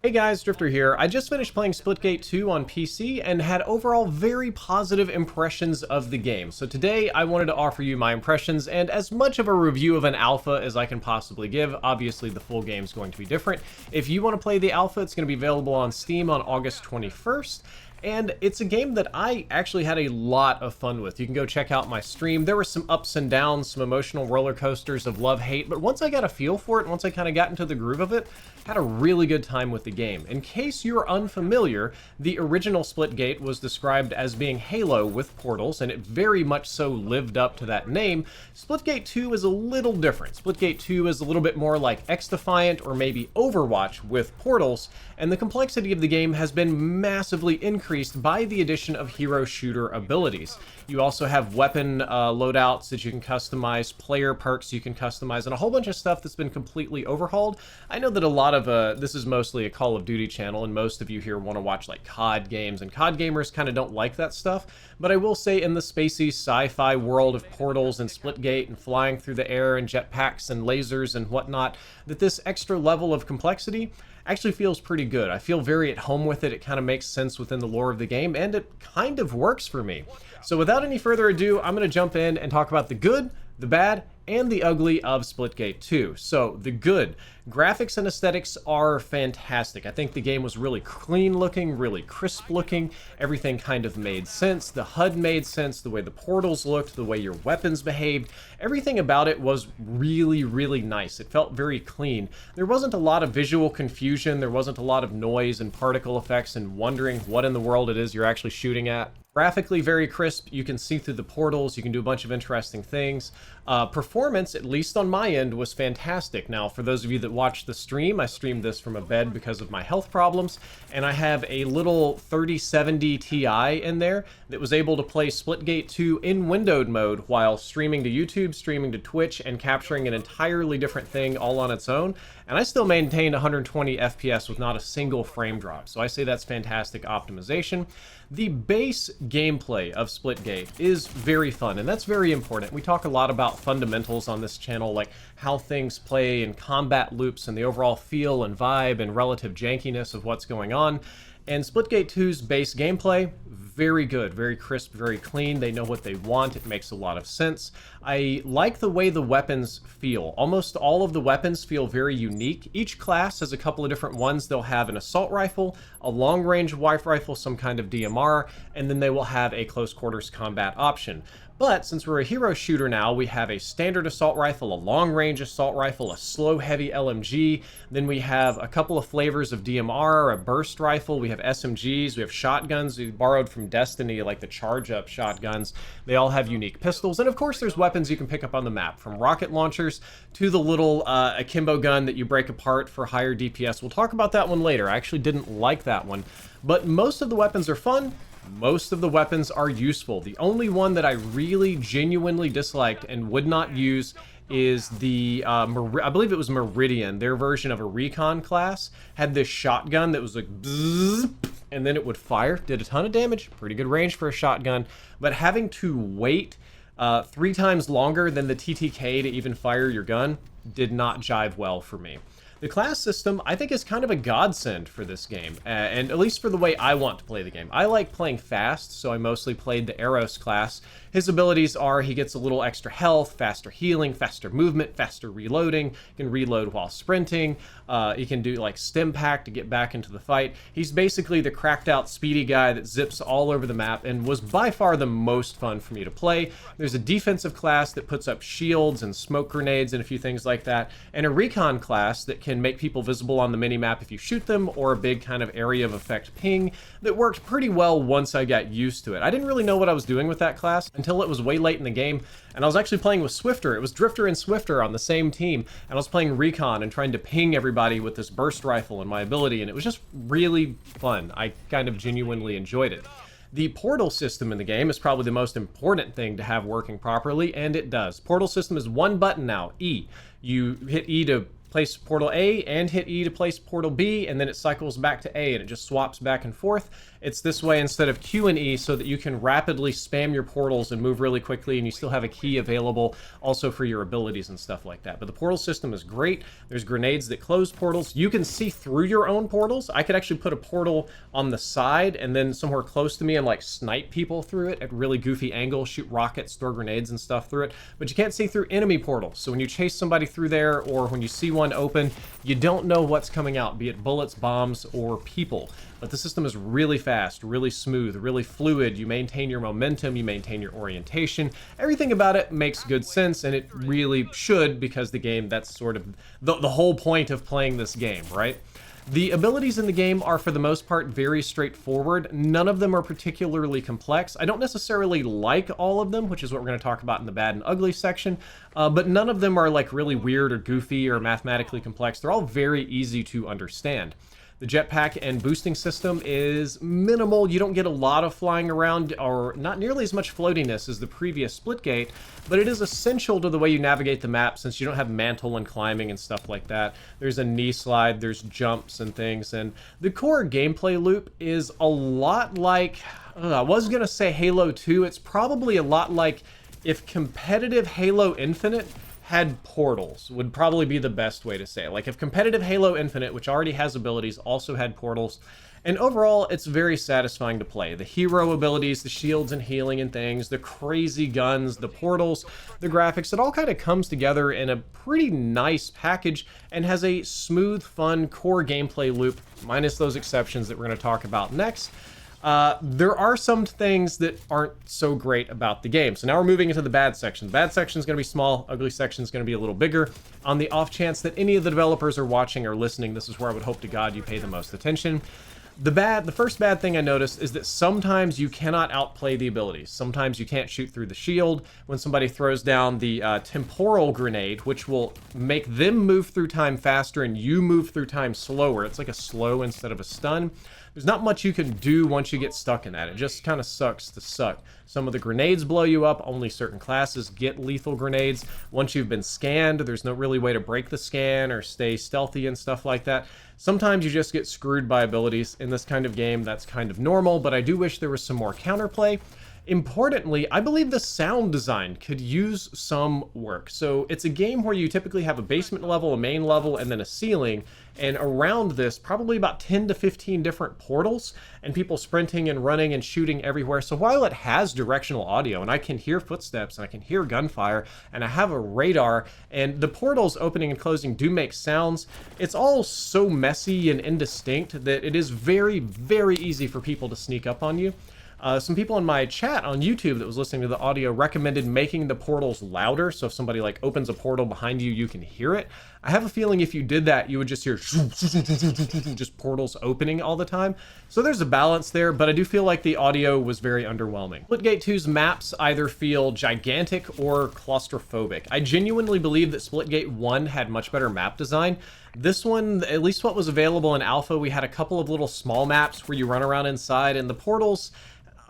Hey guys, Drifter here. I just finished playing Splitgate 2 on PC and had overall very positive impressions of the game. So today I wanted to offer you my impressions and as much of a review of an alpha as I can possibly give. Obviously the full game is going to be different. If you want to play the alpha, it's going to be available on Steam on August 21st. And it's a game that I actually had a lot of fun with. You can go check out my stream. There were some ups and downs, some emotional roller coasters of love-hate, but once I got a feel for it, once I kind of got into the groove of it, had a really good time with the game. In case you're unfamiliar, the original Splitgate was described as being Halo with portals, and it very much so lived up to that name. Splitgate 2 is a little different. Splitgate 2 is a little bit more like X-Defiant or maybe Overwatch with portals, and the complexity of the game has been massively increased by the addition of hero shooter abilities. You also have weapon loadouts that you can customize, player perks you can customize, and a whole bunch of stuff that's been completely overhauled. I know that a lot of this is mostly a Call of Duty channel, and most of you here want to watch like CoD games, and CoD gamers kind of don't like that stuff, but I will say in the spacey sci-fi world of portals and Splitgate and flying through the air and jetpacks and lasers and whatnot, that this extra level of complexity actually feels pretty good. I feel very at home with it. It kind of makes sense within the lore of the game, and it kind of works for me. So without any further ado, I'm going to jump in and talk about the good, the bad, and the ugly of Splitgate 2. So, the good. Graphics and aesthetics are fantastic. I think the game was really clean looking, really crisp looking. Everything kind of made sense. The HUD made sense, the way the portals looked, the way your weapons behaved. Everything about it was really, really nice. It felt very clean. There wasn't a lot of visual confusion. There wasn't a lot of noise and particle effects and wondering what in the world it is you're actually shooting at. Graphically very crisp, you can see through the portals, you can do a bunch of interesting things. Performance, at least on my end, was fantastic. Now, for those of you that watched the stream, I streamed this from a bed because of my health problems, and I have a little 3070 Ti in there that was able to play Splitgate 2 in windowed mode while streaming to YouTube, streaming to Twitch, and capturing an entirely different thing all on its own. And I still maintained 120 FPS with not a single frame drop, so I say that's fantastic optimization. The base gameplay of Splitgate is very fun, and that's very important. We talk a lot about fundamentals on this channel, like how things play and combat loops and the overall feel and vibe and relative jankiness of what's going on. And Splitgate 2's base gameplay, very good, very crisp, very clean. They know what they want. It makes a lot of sense. I like the way the weapons feel. Almost all of the weapons feel very unique. Each class has a couple of different ones. They'll have an assault rifle, a long-range rifle, some kind of DMR, and then they will have a close quarters combat option. But since we're a hero shooter now, we have a standard assault rifle, a long-range assault rifle, a slow-heavy LMG. Then we have a couple of flavors of DMR, a burst rifle. We have SMGs. We have shotguns we borrowed from Destiny, like the charge-up shotguns. They all have unique pistols. And of course, there's weapons you can pick up on the map, from rocket launchers to the little akimbo gun that you break apart for higher DPS. We'll talk about that one later. I actually didn't like that one. But most of the weapons are fun. Most of the weapons are useful. The only one that I really genuinely disliked and would not use is the, I believe it was Meridian. Their version of a recon class had this shotgun that was like bzzz, and then it would fire. Did a ton of damage. Pretty good range for a shotgun. But having to wait 3 times longer than the TTK to even fire your gun did not jive well for me. The class system, I think, is kind of a godsend for this game, and at least for the way I want to play the game. I like playing fast, so I mostly played the Eros class. His abilities are he gets a little extra health, faster healing, faster movement, faster reloading. He can reload while sprinting. He can do like stim pack to get back into the fight. He's basically the cracked out speedy guy that zips all over the map and was by far the most fun for me to play. There's a defensive class that puts up shields and smoke grenades and a few things like that, and a recon class that can make people visible on the minimap if you shoot them, or a big kind of area of effect ping that worked pretty well once I got used to it. I didn't really know what I was doing with that class until it was way late in the game, and I was actually playing with Swifter. It was Drifter and Swifter on the same team, and I was playing recon and trying to ping everybody with this burst rifle and my ability, and it was just really fun. I kind of genuinely enjoyed it. The portal system in the game is probably the most important thing to have working properly, and it does. Portal system is one button now, E. You hit E to place portal A and hit E to place portal B, and then it cycles back to A and it just swaps back and forth. It's this way instead of Q and E so that you can rapidly spam your portals and move really quickly, and you still have a key available also for your abilities and stuff like that. But the portal system is great. There's grenades that close portals. You can see through your own portals. I could actually put a portal on the side and then somewhere close to me and like snipe people through it at really goofy angles, shoot rockets, throw grenades and stuff through it. But you can't see through enemy portals. So when you chase somebody through there or when you see one open, you don't know what's coming out, be it bullets, bombs, or people. But the system is really fast, really smooth, really fluid. You maintain your momentum, you maintain your orientation. Everything about it makes good sense, and it really should, because the game, that's sort of the whole point of playing this game, right? The abilities in the game are, for the most part, very straightforward. None of them are particularly complex. I don't necessarily like all of them, which is what we're going to talk about in the bad and ugly section, but none of them are like really weird or goofy or mathematically complex. They're all very easy to understand. The jetpack and boosting system is minimal. You don't get a lot of flying around, or not nearly as much floatiness as the previous Splitgate, but it is essential to the way you navigate the map since you don't have mantle and climbing and stuff like that. There's a knee slide, there's jumps and things, and the core gameplay loop is a lot like, I was gonna say Halo 2, it's probably a lot like if competitive Halo Infinite had portals, would probably be the best way to say it. Like if competitive Halo Infinite, which already has abilities, also had portals. And overall, it's very satisfying to play. The hero abilities, the shields and healing and things, the crazy guns, the portals, the graphics, it all kind of comes together in a pretty nice package and has a smooth, fun core gameplay loop, minus those exceptions that we're going to talk about next. There are some things that aren't so great about the game. So now we're moving into the bad section. The bad section is going to be small, ugly section is going to be a little bigger. On the off chance that any of the developers are watching or listening, this is where I would hope to God you pay the most attention. The first bad thing I noticed is that sometimes you cannot outplay the abilities. Sometimes you can't shoot through the shield when somebody throws down the temporal grenade, which will make them move through time faster and you move through time slower. It's like a slow instead of a stun. There's not much you can do once you get stuck in that. It just kind of sucks to suck. Some of the grenades blow you up. Only certain classes get lethal grenades. Once you've been scanned, there's no really way to break the scan or stay stealthy and stuff like that. Sometimes you just get screwed by abilities. In this kind of game, that's kind of normal, but I do wish there was some more counterplay. Importantly, I believe the sound design could use some work. So it's a game where you typically have a basement level, a main level, and then a ceiling. And around this, probably about 10 to 15 different portals and people sprinting and running and shooting everywhere. So while it has directional audio and I can hear footsteps and I can hear gunfire and I have a radar and the portals opening and closing do make sounds, it's all so messy and indistinct that it is very, very easy for people to sneak up on you. Some people in my chat on YouTube that was listening to the audio recommended making the portals louder, so if somebody like opens a portal behind you, you can hear it. I have a feeling if you did that, you would just hear just portals opening all the time. So there's a balance there, but I do feel like the audio was very underwhelming. Splitgate 2's maps either feel gigantic or claustrophobic. I genuinely believe that Splitgate 1 had much better map design. This one, at least what was available in alpha, we had a couple of little small maps where you run around inside, and the portals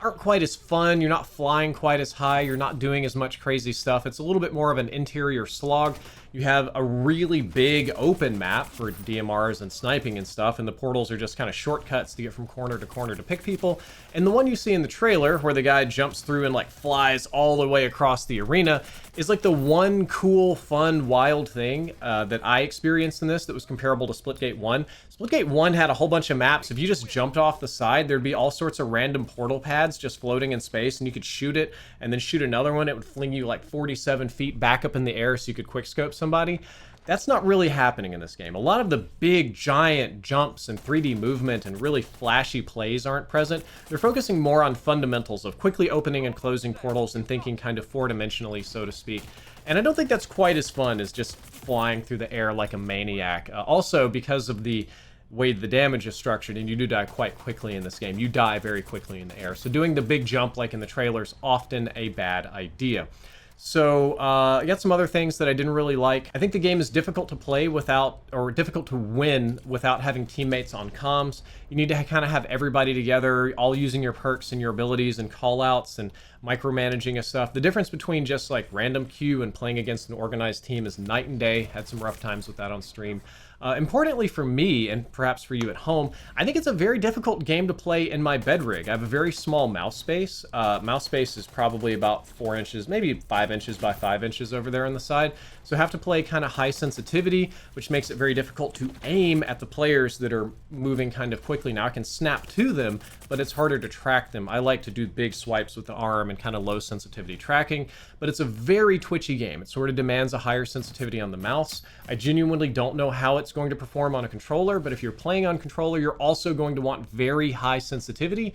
aren't quite as fun. You're not flying quite as high. You're not doing as much crazy stuff. It's a little bit more of an interior slog. You have a really big open map for DMRs and sniping and stuff, and the portals are just kind of shortcuts to get from corner to corner to pick people. And the one you see in the trailer, where the guy jumps through and like flies all the way across the arena, is like the one cool, fun, wild thing that I experienced in this that was comparable to Splitgate 1. Splitgate 1 had a whole bunch of maps. If you just jumped off the side, there'd be all sorts of random portal pads just floating in space, and you could shoot it and then shoot another one. It would fling you like 47 feet back up in the air so you could quickscope somebody. That's not really happening in this game. A lot of the big, giant jumps and 3D movement and really flashy plays aren't present. They're focusing more on fundamentals of quickly opening and closing portals and thinking kind of four-dimensionally, so to speak. And I don't think that's quite as fun as just flying through the air like a maniac. Also, because of the way the damage is structured, and you do die quite quickly in this game. You die very quickly in the air. So doing the big jump like in the trailer is often a bad idea. So I got some other things that I didn't really like. I think the game is difficult to play without, or difficult to win without having teammates on comms. You need to kind of have everybody together, all using your perks and your abilities and callouts and micromanaging of stuff. The difference between just like random queue and playing against an organized team is night and day. Had some rough times with that on stream. Importantly for me, and perhaps for you at home, I think it's a very difficult game to play in my bed rig. I have a very small mouse space. Mouse space is probably about 4 inches, maybe 5 inches by 5 inches over there on the side. So I have to play kind of high sensitivity, which makes it very difficult to aim at the players that are moving kind of quickly. Now I can snap to them, but it's harder to track them. I like to do big swipes with the arm and kind of low sensitivity tracking, but it's a very twitchy game. It sort of demands a higher sensitivity on the mouse. I genuinely don't know how it's going to perform on a controller, but if you're playing on controller, you're also going to want very high sensitivity.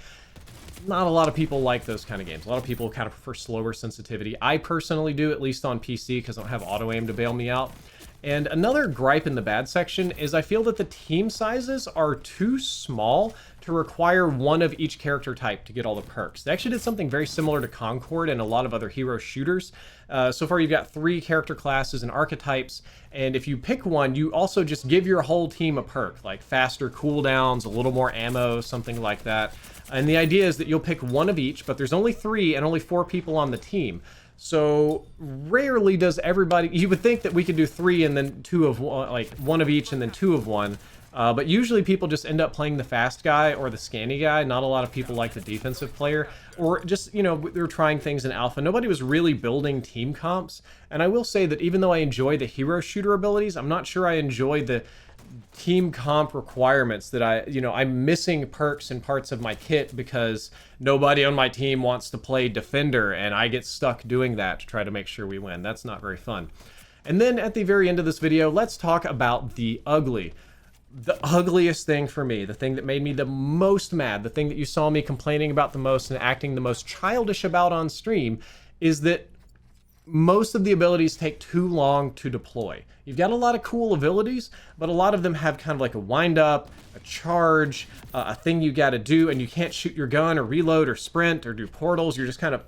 Not a lot of people like those kind of games. A lot of people kind of prefer slower sensitivity. I personally do, at least on PC, because I don't have auto aim to bail me out. And another gripe in the bad section is I feel that the team sizes are too small to require one of each character type to get all the perks. They actually did something very similar to Concord and a lot of other hero shooters. So far you've got 3 character classes and archetypes, and if you pick one, you also just give your whole team a perk, like faster cooldowns, a little more ammo, something like that. And the idea is that you'll pick one of each, but there's only 3 and only 4 people on the team. So rarely does everybody, you would think that we could do 3 and then 2 of one, like 1 of each and then 2 of one. But usually people just end up playing the fast guy or the scanny guy. Not a lot of people like the defensive player, or just, you know, they're trying things in alpha. Nobody was really building team comps. And I will say that even though I enjoy the hero shooter abilities, I'm not sure I enjoy the team comp requirements that I'm missing perks in parts of my kit because nobody on my team wants to play defender and I get stuck doing that to try to make sure we win. That's not very fun. And then at the very end of this video, let's talk about the ugly. The ugliest thing for me, the thing that made me the most mad, the thing that you saw me complaining about the most and acting the most childish about on stream, is that most of the abilities take too long to deploy. You've got a lot of cool abilities, but a lot of them have kind of like a wind up, a charge, a thing you got to do, and you can't shoot your gun or reload or sprint or do portals. You're just kind of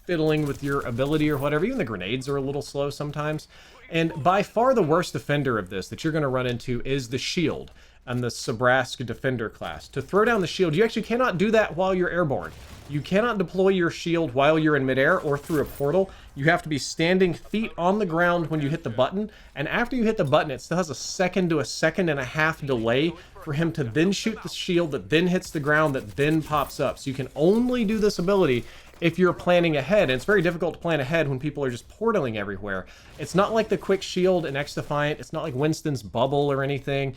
fiddling with your ability or whatever. Even the grenades are a little slow sometimes. And by far the worst offender of this that you're going to run into is the shield and the Sabrask defender class. To throw down the shield, you actually cannot do that while you're airborne. You cannot deploy your shield while you're in midair or through a portal. You have to be standing feet on the ground when you hit the button, and after you hit the button, it still has a 2 to 1.5 seconds delay for him to then shoot the shield that then hits the ground that then pops up. So you can only do this ability if you're planning ahead, and it's very difficult to plan ahead when people are just portaling everywhere. It's not like the quick shield in X-Defiant. It's not like Winston's bubble or anything.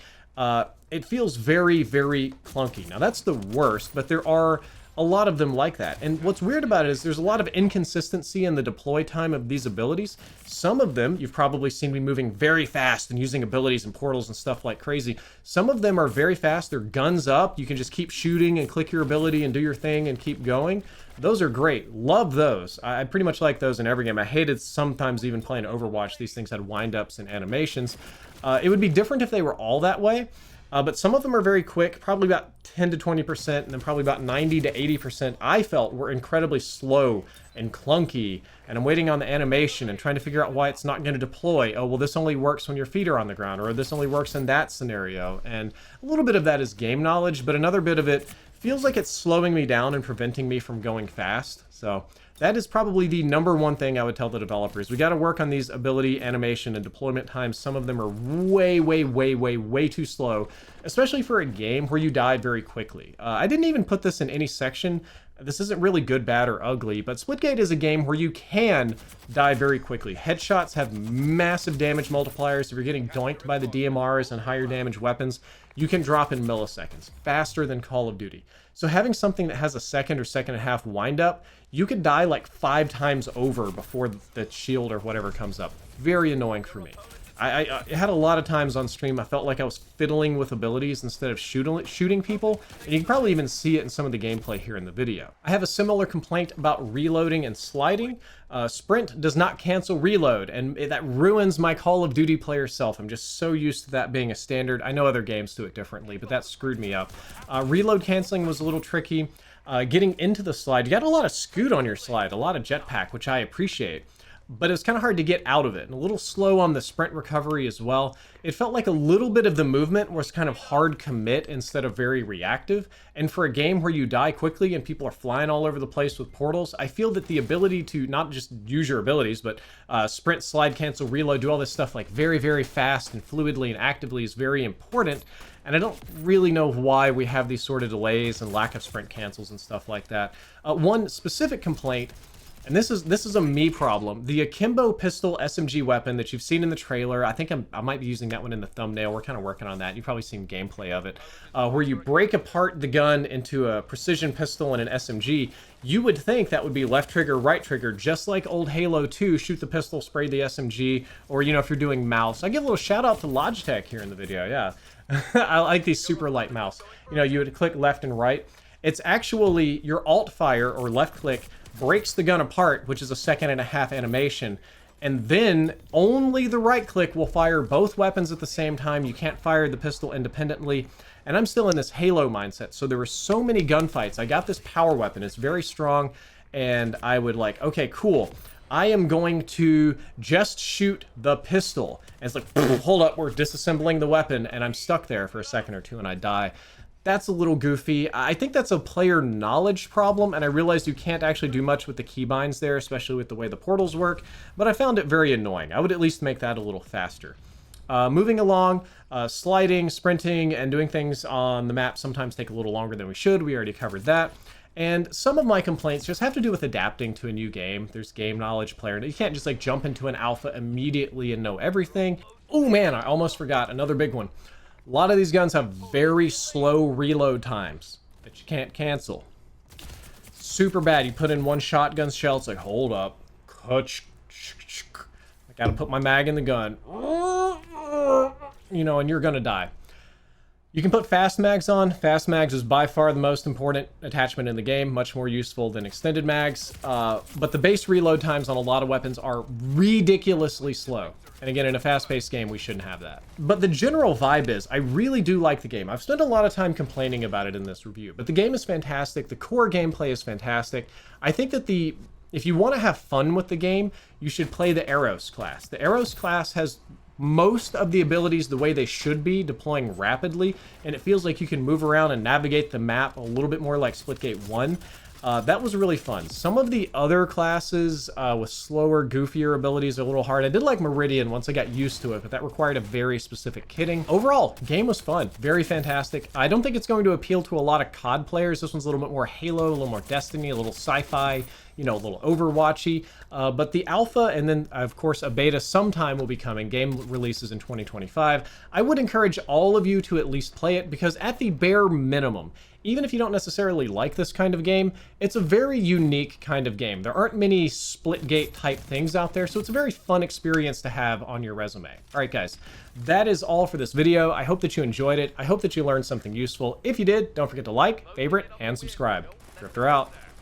It feels very, very clunky. Now that's the worst, but there are a lot of them like that. And what's weird about it is there's a lot of inconsistency in the deploy time of these abilities. Some of them you've probably seen me moving very fast and using abilities and portals and stuff like crazy. Some of them are very fast. They're guns up. You can just keep shooting and click your ability and do your thing and keep going. Those are great. Love those. I pretty much like those in every game. I hated sometimes even playing Overwatch. These things had wind-ups and animations. It would be different if they were all that way. But some of them are very quick, probably about 10 to 20%, and then probably about 90 to 80% I felt were incredibly slow and clunky, and I'm waiting on the animation and trying to figure out why it's not going to deploy. Oh, well, this only works when your feet are on the ground, or this only works in that scenario. And a little bit of that is game knowledge, but another bit of it feels like it's slowing me down and preventing me from going fast. So that is probably the #1 thing I would tell the developers. We got to work on these ability, animation, and deployment times. Some of them are way too slow, especially for a game where you die very quickly. I didn't even put this in any section. This isn't really good, bad, or ugly, but Splitgate is a game where you can die very quickly. Headshots have massive damage multipliers. If you're getting doinked by the DMRs and higher damage weapons, you can drop in milliseconds, faster than Call of Duty. So having something that has a 2 or 2.5 wind up, you could die like 5 times over before the shield or whatever comes up. Very annoying for me. I had a lot of times on stream I felt like I was fiddling with abilities instead of shooting people, and you can probably even see it in some of the gameplay here in the video. I have a similar complaint about reloading and sliding. Sprint does not cancel reload, and that ruins my Call of Duty player self. I'm just so used to that being a standard. I know other games do it differently, but that screwed me up. Reload canceling was a little tricky. Getting into the slide, you got a lot of scoot on your slide, a lot of jetpack, which I appreciate. but it was kind of hard to get out of it, and a little slow on the sprint recovery as well. It felt like a little bit of the movement was kind of hard commit instead of very reactive, and for a game where you die quickly and people are flying all over the place with portals, I feel that the ability to not just use your abilities, but sprint, slide, cancel, reload, do all this stuff like very, very fast and fluidly and actively is very important. And I don't really know why we have these sort of delays and lack of sprint cancels and stuff like that. One specific complaint, and this is a me problem. The Akimbo pistol SMG weapon that you've seen in the trailer, I think I might be using that one in the thumbnail. We're kind of working on that. You've probably seen gameplay of it, where you break apart the gun into a precision pistol and an SMG. You would think that would be left trigger, right trigger, just like old Halo 2, shoot the pistol, spray the SMG, or, you know, if you're doing mouse. I give a little shout out to Logitech here in the video, yeah. I like these super light mouse. You know, you would click left and right. It's actually your alt fire or left click breaks the gun apart, which is a 1.5 second animation, and then only the right click will fire both weapons at the same time. You can't fire the pistol independently. And I'm still in this Halo mindset, so there were so many gunfights. I got this power weapon, it's very strong, and I would like, okay, cool. I am going to just shoot the pistol. And it's like, hold up, we're disassembling the weapon, and I'm stuck there for a second or two and I die. That's a little goofy. I think that's a player knowledge problem, and I realized you can't actually do much with the keybinds there, especially with the way the portals work, but I found it very annoying. I would at least make that a little faster. Moving along, sliding, sprinting, and doing things on the map sometimes take a little longer than we should. We already covered that. And some of my complaints just have to do with adapting to a new game. There's game knowledge, player. You can't just like jump into an alpha immediately and know everything. Oh man, I almost forgot another big one. A lot of these guns have very slow reload times that you can't cancel. Super bad. You put in one shotgun shell, it's like, hold up. I gotta put my mag in the gun. You know, and you're gonna die. You can put fast mags on. Fast mags is by far the most important attachment in the game, much more useful than extended mags. But the base reload times on a lot of weapons are ridiculously slow. And again, in a fast-paced game, we shouldn't have that. But the general vibe is, I really do like the game. I've spent a lot of time complaining about it in this review, but the game is fantastic. The core gameplay is fantastic. I think that if you want to have fun with the game, you should play the Eros class. The Eros class has most of the abilities the way they should be, deploying rapidly, and it feels like you can move around and navigate the map a little bit more like Splitgate 1. That was really fun. Some of the other classes with slower, goofier abilities are a little hard. I did like Meridian once I got used to it, but that required a very specific kitting. Overall, game was fun. Very fantastic. I don't think it's going to appeal to a lot of CoD players. This one's a little bit more Halo, a little more Destiny, a little sci-fi, you know, a little Overwatchy. But the alpha and then, of course, a beta sometime will be coming. Game releases in 2025. I would encourage all of you to at least play it because at the bare minimum, even if you don't necessarily like this kind of game, it's a very unique kind of game. There aren't many Splitgate type things out there, so it's a very fun experience to have on your resume. All right, guys, that is all for this video. I hope that you enjoyed it. I hope that you learned something useful. If you did, don't forget to like, favorite, and subscribe. Drifter out.